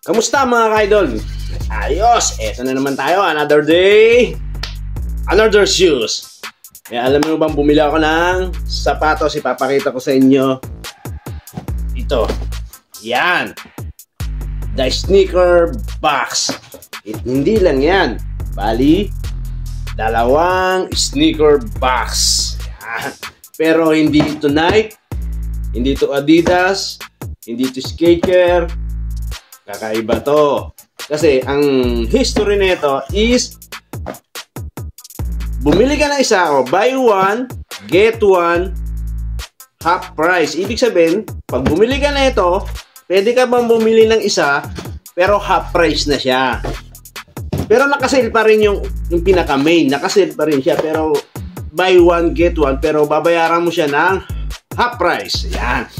Kamusta mga ka-idol? Ayos! Eto na naman tayo. Another day, another shoes. Alam mo bang bumili ako ng sapatos? Ipapakita ko sa inyo. Ito. Yan. The sneaker box. Hindi lang yan. Bali, dalawang sneaker box. Yan. Pero hindi ito Nike, hindi ito Adidas, hindi ito Skater. Kakaiba to. Kasi ang history nito is bumili ka na isa o buy one, get one, half price. Ibig sabihin, pag bumili ka na ito, pwede ka bang bumili ng isa pero half price na siya. Pero nakasale pa rin yung pinaka-main. Nakasale pa rin siya pero buy one, get one. Pero babayaran mo siya ng half price. Yan.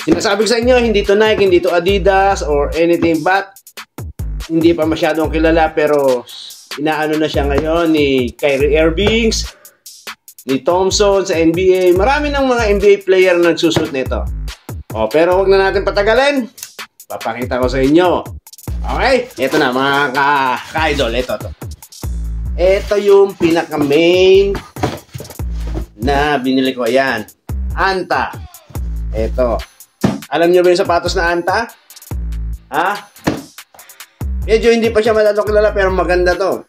Sinasabi ko sa inyo, hindi to Nike, hindi to Adidas or anything but hindi pa masyadong kilala pero inaano na siya ngayon ni Kyrie Irving, ni Thompson sa NBA. Marami ng mga NBA player na nagsusot nito. Pero wag na natin patagalin. Papakita ko sa inyo. Okay? Ito na mga ka-idol. Ito yung pinaka-main na binili ko. Ayan. Anta. Ito. Alam niyo ba yung sapatos na Anta? Ha? Medyo hindi pa siya masyadong kilala pero maganda to.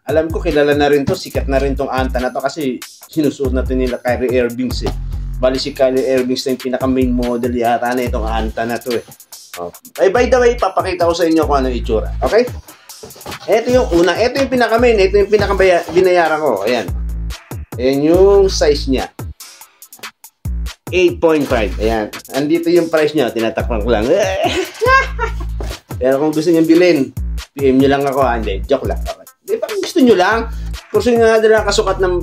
Alam ko kilala na rin to, sikat na rin tong Anta na to kasi sinusuot na to nila Kyrie Irving eh. Bali si Kyrie Irving na yung pinaka main model yata na itong Anta na to eh. By the way, papakita ko sa inyo kung ano yung itsura. Okay? Ito yung una, ito yung pinaka main, ito yung pinaka binayaran ko. Ayan. Ayan yung size niya. 8.5. Ayan. Andito yung price niya. Tinatakpan ko lang. Pero kung gusto niyo bilhin, PM nyo lang ako. Hindi, joke lang. Okay. Di ba, gusto nyo lang. Kung gusto nyo nga dala kasukat ng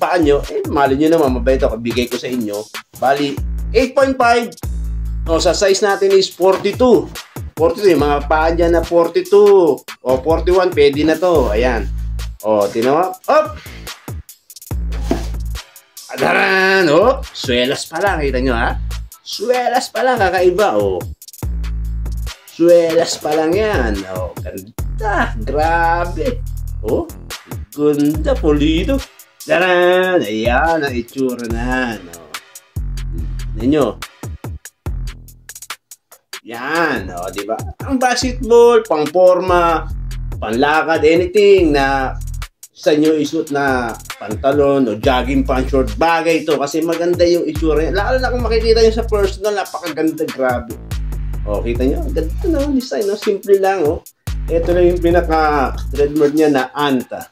paa nyo, mali nyo naman, mabait ako. Bigay ko sa inyo. Bali, 8.5. Sa size natin is 42. 42. Yung mga paa dyan na 42. 41. Pwede na to. Ayan. Tinawa. Up! Adaran! Swelas pa lang. Kita nyo ha? Swelas pa lang. Kakaiba. Swelas pa lang yan. Ganda. Grabe. Ganda. Pulido. Adaran! Ayan. Ang itsura na. Ninyo. Yan. Diba? Ang basketball, pang forma, panlakad, anything na sa inyo isuot na pantalon o jogging pants, short, bagay ito kasi maganda yung itsura niya. Lalo na kung makikita nyo sa personal, napakaganda, grabe. Kita nyo? Ganda na ang design, simple lang. Ito na yung pinaka trademark niya na Anta.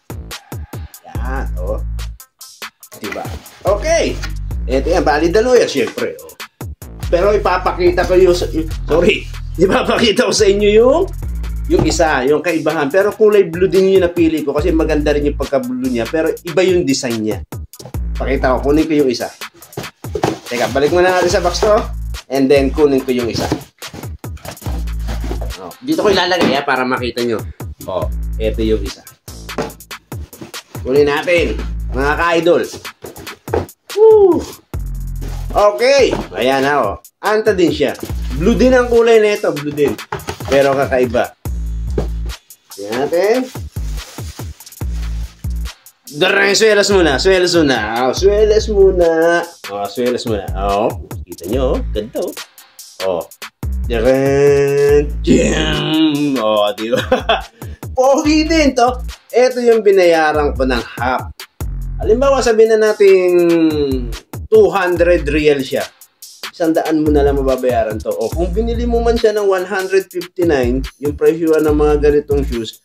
Yan, diba? Okay. Ito yan, bali dalawa yan, syempre. Pero ipapakita ko yung, ipapakita ko sa inyo yung isa, yung kaibahan. Pero kulay blue din yung napili ko kasi maganda rin yung pagka-blue niya. Pero iba yung design niya. Pakita ko, kunin ko yung isa. Teka, balik muna natin sa box to. And then, kunin ko yung isa. Dito ko ilalagay para makita nyo. Ito yung isa. Kunin natin, mga ka-idol. Woo! Okay. Ayan na Anta din siya. Blue din ang kulay na ito. Blue din. Pero kakaiba. Tingnan natin. Darang swelas muna. Swelas muna. Swelas muna. Swelas muna. Kita nyo. Ganda Darang. Diba? Pogi din to. Ito yung binayaran ko ng half. Halimbawa sabihin na natin 200 real siya. 100 mo na lang mababayaran to. Kung binili mo man siya ng 159, yung presyo ng mga ganitong shoes,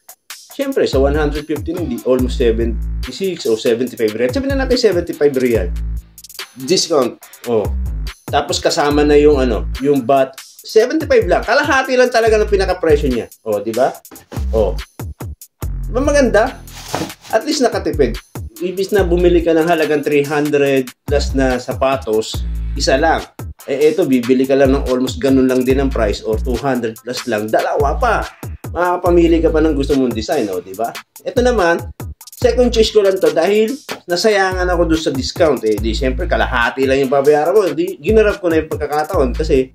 syempre sa 159, almost 76 o 75 real. Sabihin na natin 75 real. Discount. Tapos kasama na yung yung VAT. 75 lang. Kalahati lang talaga ng pinaka-presyo niya. Di ba? Diba maganda? At least nakatipid. Ibig na bumili ka ng halagang 300 plus na sapatos, isa lang. Ito, bibili ka lang ng almost ganun lang din ang price or 200 plus lang. Dalawa pa. Makakapamili ka pa ng gusto mong design, diba? Ito naman, second choice ko lang to dahil nasayangan ako doon sa discount. Di siyempre, kalahati lang yung babayaran mo. Ginarap ko na yung pagkakataon kasi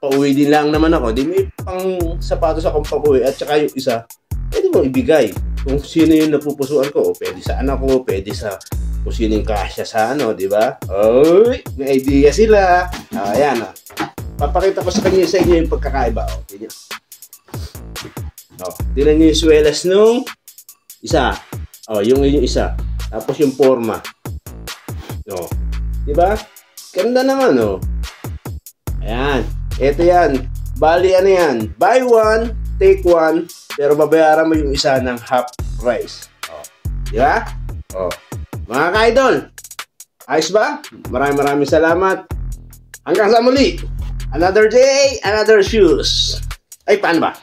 pauwi din lang naman ako, di may pang sapatos akong pag-uwi at saka yung isa, pwede mong ibigay. Kung sino yung napupusuan ko, pwede sa anak ko, pwede sa kung sino yung kasya sa ano, di ba? Oy, may idea sila. Ayan, papakita ko sa inyo yung pagkakaiba. Tignan. Tignan nyo yung swelas nung isa. Yung isa. Tapos yung forma. Di ba? Ganda naman, Ayan. Ito yan. Bali, ano yan? Buy one, take one, pero babayaran mo yung isa ng half price. Di ba? Mga ka-idol, ayos ba? Maraming salamat. Hanggang sa muli. Another day, another shoes. Ay, paano ba?